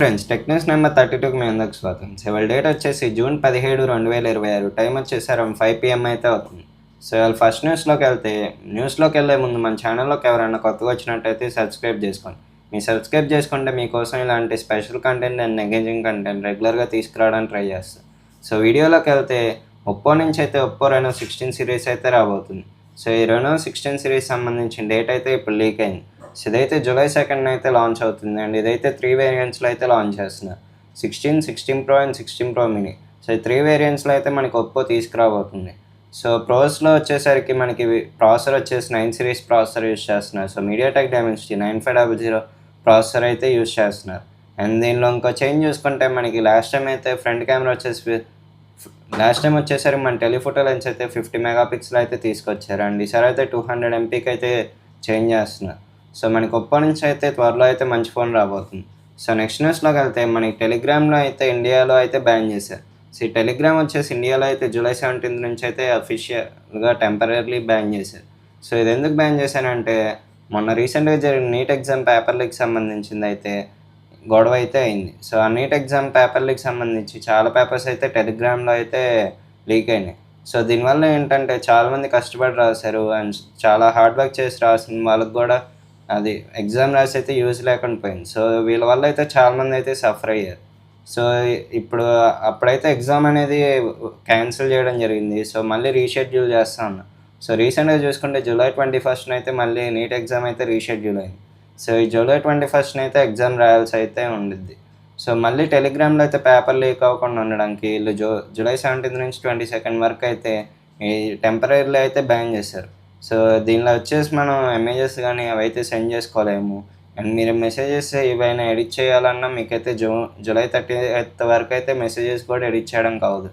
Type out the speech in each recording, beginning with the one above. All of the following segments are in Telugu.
ఫ్రెండ్స్ టెక్ న్యూస్ నెంబర్ 32కి మీ అందరికి స్వాగతం. సో ఇవాళ డేట్ వచ్చేసి జూన్ 17, 2026. టైం వచ్చేసి అరౌండ్ 5 PM అయితే అవుతుంది. సో ఇవాళ ఫస్ట్ న్యూస్లోకి వెళ్ళే ముందు మన ఛానల్లోకి ఎవరైనా కొత్తగా వచ్చినట్టయితే సబ్స్క్రైబ్ చేసుకోండి. మీరు సబ్స్క్రైబ్ చేసుకుంటే మీకోసం ఇలాంటి special content and engaging content రెగ్యులర్గా తీసుకురావడానికి ట్రై చేస్తాను. సో వీడియోలోకి వెళ్తే ఒప్పో నుంచి అయితే ఒప్పో రెనో 16 సిరీస్ అయితే రాబోతుంది. సో ఈ రెనో 16 సిరీస్ సంబంధించిన డేట్ అయితే ఇప్పుడు లీక్ అయింది. సో ఇదైతే జూలై 2nd అయితే లాంచ్ అవుతుంది అండ్ ఇదైతే 3 వేరియంట్స్లో అయితే లాంచ్ చేస్తున్నారు. 16, 16 Pro and 16 Pro mini. So ఈ 3 వేరియంట్స్లో అయితే మనకి ఒప్పో తీసుకురాబోతుంది. సో ప్రోస్లో వచ్చేసరికి మనకి ప్రాసెసర్ వచ్చేసి 9 సిరీస్ ప్రాసెసర్ యూస్ చేస్తున్నారు. సో మీడియాటెక్ డైమెన్సిటీ 9500 ప్రాసెసర్ అయితే యూస్ చేస్తున్నారు. అండ్ దీనిలో ఇంకో చేంజ్ చూసుకుంటే మనకి లాస్ట్ టైం వచ్చేసరికి మన టెలిఫోటో లెన్స్ అయితే 50 మెగాపిక్సెల్ అయితే తీసుకొచ్చారు అండ్ ఈసారి అయితే 200 MPకి అయితే చేంజ్ చేస్తున్నారు. సో మనకి ఒప్పో నుంచి అయితే త్వరలో అయితే మంచి ఫోన్ రాబోతుంది. సో నెక్స్ట్ న్యూస్లోకి వెళ్తే మనకి టెలిగ్రామ్లో అయితే ఇండియాలో అయితే బ్యాన్ చేశారు. సో ఈ టెలిగ్రామ్ వచ్చేసి ఇండియాలో అయితే జూలై 17 నుంచి అయితే అఫీషియల్గా టెంపరీ బ్యాన్ చేశారు. సో ఇది ఎందుకు బ్యాన్ చేశారంటే మొన్న రీసెంట్గా జరిగిన నీట్ ఎగ్జామ్ పేపర్ లీక్ సంబంధించింది అయితే గొడవ అయితే అయింది. సో ఆ నీట్ ఎగ్జామ్ పేపర్ లీక్ సంబంధించి చాలా పేపర్స్ అయితే టెలిగ్రామ్లో అయితే లీక్ అయినాయి. సో దీనివల్ల ఏంటంటే చాలామంది కష్టపడి రాశారు అండ్ చాలా హార్డ్ వర్క్ చేసి రాసిన వాళ్ళకి కూడా అది ఎగ్జామ్ రాసి అయితే యూజ్ లేకుండా పోయింది. సో వీళ్ళ వల్ల అయితే చాలామంది అయితే సఫర్ అయ్యారు. సో అప్పుడైతే ఎగ్జామ్ అనేది క్యాన్సిల్ చేయడం జరిగింది. సో మళ్ళీ రీషెడ్యూల్ చేస్తా ఉన్నా. సో రీసెంట్గా చూసుకుంటే జూలై 21 అయితే మళ్ళీ నీట్ ఎగ్జామ్ అయితే రీషెడ్యూల్ అయింది. సో ఈ జూలై 21 అయితే ఎగ్జామ్ రాయాల్సి అయితే ఉండిద్ది. సో మళ్ళీ టెలిగ్రామ్లో అయితే పేపర్ లీక్ అవ్వకుండా ఉండడానికి వీళ్ళు జూలై 17 నుంచి 22 వరకు అయితే ఈ టెంపరీలో అయితే బ్యాన్ చేశారు. సో దీనిలో వచ్చేసి మనం ఇమేజెస్ కానీ అవైతే సెండ్ చేసుకోలేము అండ్ మీరు మెసేజెస్ ఏవైనా ఎడిట్ చేయాలన్నా మీకైతే జూలై 30 వరకు అయితే మెసేజెస్ కూడా ఎడిట్ చేయడం కావదు.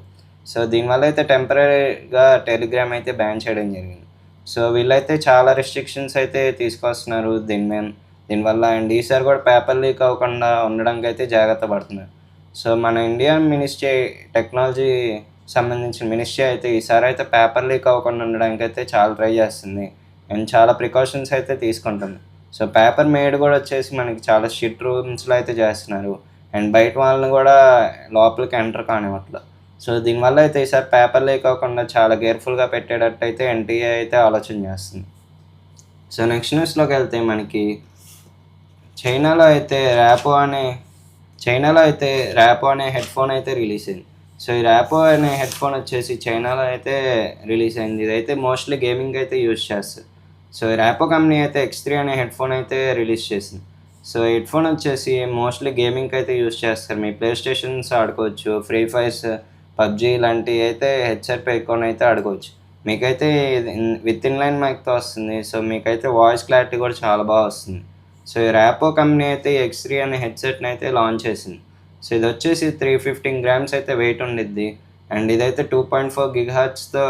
సో దీనివల్ల అయితే టెంపరీగా టెలిగ్రామ్ అయితే బ్యాన్ చేయడం జరిగింది. సో వీళ్ళైతే చాలా రెస్ట్రిక్షన్స్ అయితే తీసుకొస్తున్నారు దీనివల్ల అండ్ ఈసారి కూడా పేపర్ లీక్ అవ్వకుండా ఉండడానికి అయితే జాగ్రత్త పడుతున్నారు. సో మన ఇండియన్ టెక్నాలజీ సంబంధించిన మినిస్ట్రీ అయితే ఈసారి అయితే పేపర్ లీక్ అవ్వకుండా ఉండడానికి అయితే చాలా ట్రై చేస్తుంది అండ్ చాలా ప్రికాషన్స్ అయితే తీసుకుంటుంది. సో పేపర్ మేడ్ కూడా వచ్చేసి మనకి చాలా స్ట్రిక్ట్ రూమ్స్లో అయితే చేస్తున్నారు అండ్ బయట వాళ్ళని కూడా లోపలికి ఎంటర్ కానివ్వట్లేదు. సో దీనివల్ల అయితే ఈసారి పేపర్ లీక్ అవ్వకుండా చాలా కేర్ఫుల్గా పెట్టేటట్టు అయితే ఎన్టీఏ అయితే ఆలోచన చేస్తుంది. సో నెక్స్ట్ న్యూస్లోకి వెళ్తే మనకి చైనాలో అయితే ర్యాపో అనే హెడ్ఫోన్ అయితే రిలీజ్ అయింది. సో ఈ ర్యాపో అనే హెడ్ఫోన్ వచ్చేసి చైనాలో అయితే రిలీజ్ అయింది. ఇదైతే మోస్ట్లీ గేమింగ్ అయితే యూజ్ చేస్తారు. సో ఈ ర్యాపో కంపెనీ అయితే X3 అనే హెడ్ఫోన్ అయితే రిలీజ్ చేసింది. సో ఈ హెడ్ఫోన్ వచ్చేసి మోస్ట్లీ గేమింగ్కి అయితే యూజ్ చేస్తారు. మీ ప్లే స్టేషన్స్ ఆడుకోవచ్చు, ఫ్రీ ఫైర్స్, పబ్జీ ఇలాంటివి అయితే హెడ్సెట్ పెట్టుకొని అయితే ఆడుకోవచ్చు. మీకైతే విత్ ఇన్ లైన్ మైక్తో వస్తుంది. సో మీకైతే వాయిస్ క్లారిటీ కూడా చాలా బాగా వస్తుంది. సో ఈ ర్యాపో కంపెనీ అయితే X3 అనే హెడ్సెట్ని అయితే లాంచ్ చేసింది. సో ఇది వచ్చేసి 315 grams అయితే వెయిట్ ఉండిద్ది అండ్ ఇదైతే 2.4 GHzతో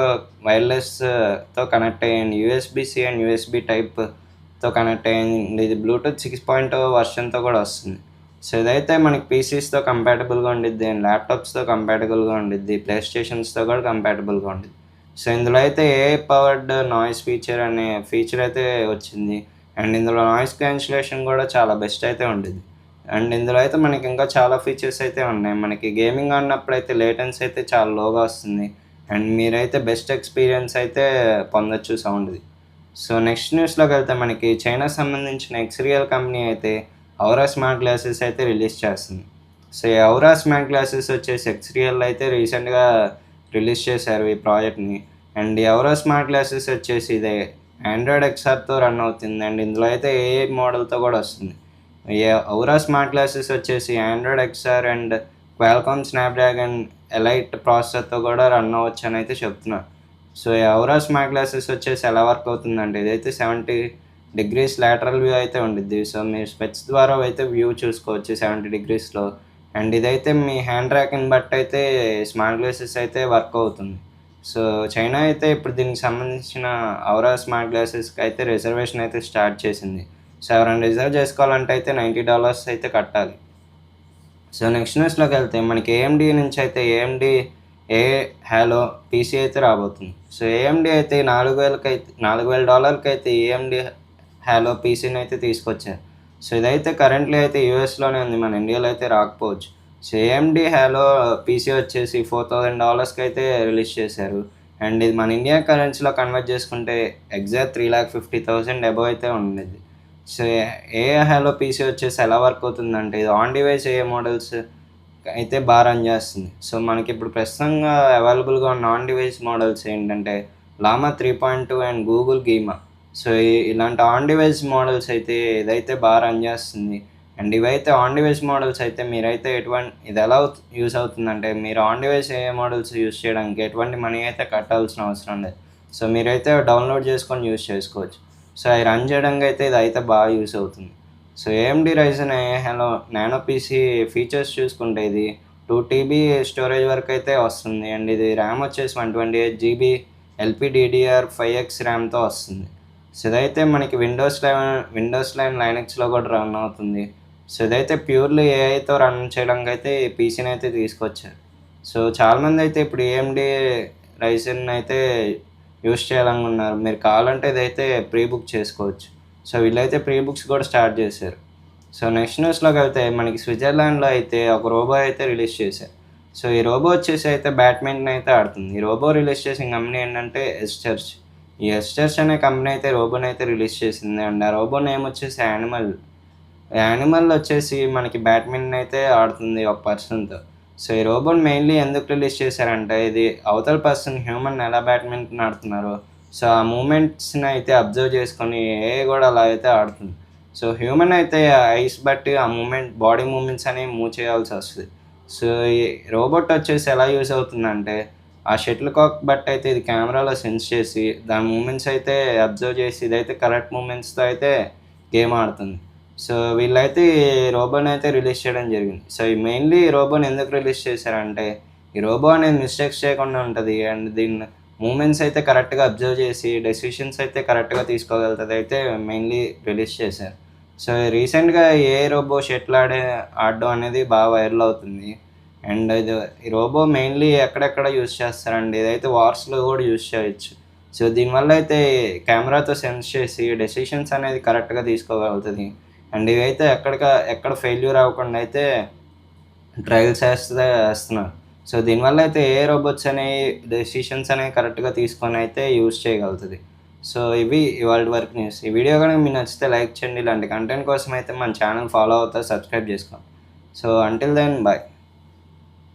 వైర్లెస్తో కనెక్ట్ అయ్యింది. USB-C అండ్ USB టైప్తో కనెక్ట్ అయ్యింది. ఇది బ్లూటూత్ 6.0 వర్షన్తో కూడా వస్తుంది. సో ఇదైతే మనకి పీసీస్తో కంపాటబుల్గా ఉండిద్ది అండ్ ల్యాప్టాప్స్తో కంపాటబుల్గా ఉండిద్ది, ప్లే స్టేషన్స్తో కూడా కంపాటబుల్గా ఉండిద్ది. సో ఇందులో అయితే AI పవర్డ్ నాయిస్ ఫీచర్ అనే ఫీచర్ అయితే వచ్చింది అండ్ ఇందులో నాయిస్ క్యాన్సిలేషన్ కూడా చాలా బెస్ట్ అయితే ఉండేది అండ్ ఇందులో అయితే మనకి ఇంకా చాలా ఫీచర్స్ అయితే ఉన్నాయి. మనకి గేమింగ్ ఆడినప్పుడు అయితే లేటెన్సీ అయితే చాలా లోగా వస్తుంది అండ్ మీరైతే బెస్ట్ ఎక్స్పీరియన్స్ అయితే పొందొచ్చు సౌండ్ది. సో నెక్స్ట్ న్యూస్లోకి వెళ్తే మనకి చైనా సంబంధించిన ఎక్స్రియల్ కంపెనీ అయితే ఔరా స్మార్ట్ గ్లాసెస్ అయితే రిలీజ్ చేస్తుంది. సో ఈ ఔరా స్మార్ట్ గ్లాసెస్ వచ్చేసి ఎక్స్రియల్ అయితే రీసెంట్గా రిలీజ్ చేశారు ఈ ప్రాజెక్ట్ని అండ్ ఈ ఔరా స్మార్ట్ గ్లాసెస్ వచ్చేసి ఇదే ఆండ్రాయిడ్ XRతో రన్ అవుతుంది అండ్ ఇందులో అయితే AI మోడల్తో కూడా వస్తుంది. ఈ ఔరా స్మార్ట్ గ్లాసెస్ వచ్చేసి Android XR and Qualcomm Snapdragon Elite ప్రాసెసర్తో కూడా రన్ అవ్వచ్చు అని అయితే చెప్తున్నారు. సో ఈ ఔరా స్మార్ట్ గ్లాసెస్ వచ్చేసి ఎలా వర్క్ అవుతుందంటే ఇదైతే 70 degrees lateral వ్యూ అయితే ఉండిద్ది. సో మీరు స్పెట్స్ ద్వారా అయితే వ్యూ చూసుకోవచ్చు 70 degreesలో అండ్ ఇదైతే మీ హ్యాండ్ ట్రాకింగ్ బట్టి అయితే స్మార్ట్ గ్లాసెస్ అయితే వర్క్ అవుతుంది. సో చైనా అయితే ఇప్పుడు దీనికి సంబంధించిన ఔరా స్మార్ట్ గ్లాసెస్కి అయితే రిజర్వేషన్ అయితే స్టార్ట్ చేసింది. సో ఎవరైనా రిజర్వ్ చేసుకోవాలంటే అయితే $90 అయితే కట్టాలి. సో నెక్స్ట్ న్యూస్లోకి వెళ్తే మనకి AMD నుంచి అయితే AMD హ్యాలో పీసీ అయితే రాబోతుంది. సో AMD అయితే $4,000 అయితే AMD హ్యాలో పీసీని అయితే తీసుకొచ్చారు. సో ఇదైతే కరెంట్లీ అయితే యూఎస్లోనే ఉంది, మన ఇండియాలో అయితే రాకపోవచ్చు. సో ఏఎండి హ్యాలో పీసీ వచ్చేసి $4,000కి అయితే రిలీజ్ చేశారు. అండ్ ఇది మన ఇండియన్ కరెన్సీలో కన్వర్ట్ చేసుకుంటే ఎగ్జాక్ట్ 3,50,000 అబవ్ అయితే ఉండేది. సో ఏ హ్యాలో పీసీ వచ్చేసి ఎలా వర్క్ అవుతుందంటే, ఇది ఆన్ డివైస్ ఏ మోడల్స్ అయితే బాగా రన్ చేస్తుంది. సో మనకి ఇప్పుడు ప్రస్తుతంగా అవైలబుల్గా ఉన్న ఆన్ డివైస్ మోడల్స్ ఏంటంటే లామా 3.2 అండ్ గూగుల్ గీమా. సో ఇలాంటి ఆన్ డివైస్ మోడల్స్ అయితే ఇదైతే బాగా రన్ చేస్తుంది. అండ్ ఇవైతే ఆన్ డివైస్ మోడల్స్ అయితే మీరైతే ఇది ఎలా యూస్ అవుతుందంటే, మీరు on device A models use చేయడానికి ఎటువంటి మనీ అయితే కట్టాల్సిన అవసరం లేదు. సో మీరైతే డౌన్లోడ్ చేసుకొని యూస్ చేసుకోవచ్చు. సో అవి రన్ చేయడానికి అయితే ఇదైతే బాగా యూస్ అవుతుంది. So AMD Ryzen hello nano PC features చూసుకుంటే ఇది 2 TB స్టోరేజ్ వరకు అయితే వస్తుంది. అండ్ ఇది ర్యామ్ వచ్చేసి 128 GB LPDDR5X ర్యామ్తో వస్తుంది. సో ఇదైతే మనకి విండోస్ 11 లైనక్స్లో కూడా రన్ అవుతుంది. సో ఇదైతే ప్యూర్లీ ఏఐతో రన్ చేయడానికి అయితే ఈ పీసీని అయితే తీసుకొచ్చారు. సో చాలామంది అయితే ఇప్పుడు ఏఎండి రైజన్ అయితే యూస్ చేయాలనుకున్నారు. మీరు కావాలంటే ఇదైతే ప్రీ బుక్ చేసుకోవచ్చు. సో వీళ్ళైతే ప్రీ బుక్స్ కూడా స్టార్ట్ చేశారు. సో నెక్స్ట్ న్యూస్లోకి వెళ్తే మనకి స్విట్జర్లాండ్లో అయితే ఒక రోబో అయితే రిలీజ్ చేశారు. సో ఈ రోబో వచ్చేసి అయితే బ్యాడ్మింటన్ అయితే ఆడుతుంది. ఈ రోబో రిలీజ్ చేసిన కంపెనీ ఏంటంటే ఎస్చర్చ్. ఈ ఎస్చర్చ్ అనే కంపెనీ అయితే రోబోని అయితే రిలీజ్ చేసింది. అండ్ ఆ రోబో నేమ్ వచ్చేసి యానిమల్. యానిమల్ వచ్చేసి మనకి బ్యాడ్మింటన్ అయితే ఆడుతుంది ఒక పర్సన్తో. సో ఈ రోబోని మెయిన్లీ ఎందుకు రిలీజ్ చేశారంటే, ఇది అవతల పర్సన్ హ్యూమన్ ఎలా బ్యాడ్మింటన్ ఆడుతున్నారో సో ఆ మూమెంట్స్ని అయితే అబ్జర్వ్ చేసుకొని ఏ కూడా అలా అయితే ఆడుతుంది. సో హ్యూమన్ అయితే ఐస్ బట్టి ఆ బాడీ మూమెంట్స్ అనేవి మూవ్ చేయాల్సి వస్తుంది. సో ఈ రోబోట్ వచ్చేసి ఎలా యూస్ అవుతుందంటే, ఆ షటిల్ కాక్ బట్టి అయితే ఇది కెమెరాలో సెన్స్ చేసి దాని మూమెంట్స్ అయితే అబ్జర్వ్ చేసి ఇదైతే కరెక్ట్ మూమెంట్స్తో అయితే గేమ్ ఆడుతుంది. సో వీళ్ళైతే ఈ రోబోని అయితే రిలీజ్ చేయడం జరిగింది. సో ఈ మెయిన్లీ ఈ రోబోని ఎందుకు రిలీజ్ చేశారంటే, ఈ రోబో అనేది మిస్టేక్స్ చేయకుండా ఉంటుంది. అండ్ దీన్ని మూమెంట్స్ అయితే కరెక్ట్గా అబ్జర్వ్ చేసి డెసిషన్స్ అయితే కరెక్ట్గా తీసుకోగలుగుతుంది అయితే మెయిన్లీ రిలీజ్ చేశారు. సో రీసెంట్గా ఏ రోబో షటిల్ ఆడడం అనేది బాగా వైరల్ అవుతుంది. అండ్ ఈ రోబో మెయిన్లీ ఎక్కడెక్కడ యూస్ చేస్తారండి, ఇదైతే వార్స్లో కూడా యూస్ చేయొచ్చు. సో దీనివల్ల అయితే కెమెరాతో సెన్స్ చేసి డెసిషన్స్ అనేది కరెక్ట్గా తీసుకోగలుగుతుంది. అండ్ ఇవైతే ఎక్కడ ఫెయిల్యూర్ అవ్వకుండా అయితే ట్రయల్స్ వేస్తున్నారు. సో దీనివల్ల అయితే ఏ రోబోట్స్ అనేవి డెసిషన్స్ అనేవి కరెక్ట్గా తీసుకొని అయితే యూస్ చేయగలుగుతుంది. సో ఇవి ఇవాళ వరకు న్యూస్. ఈ వీడియో కనుక మీకు నచ్చితే లైక్ చేయండి. ఇలాంటి కంటెంట్ కోసం అయితే మన ఛానల్ ఫాలో అవుతా, సబ్స్క్రైబ్ చేసుకోండి. So until then bye.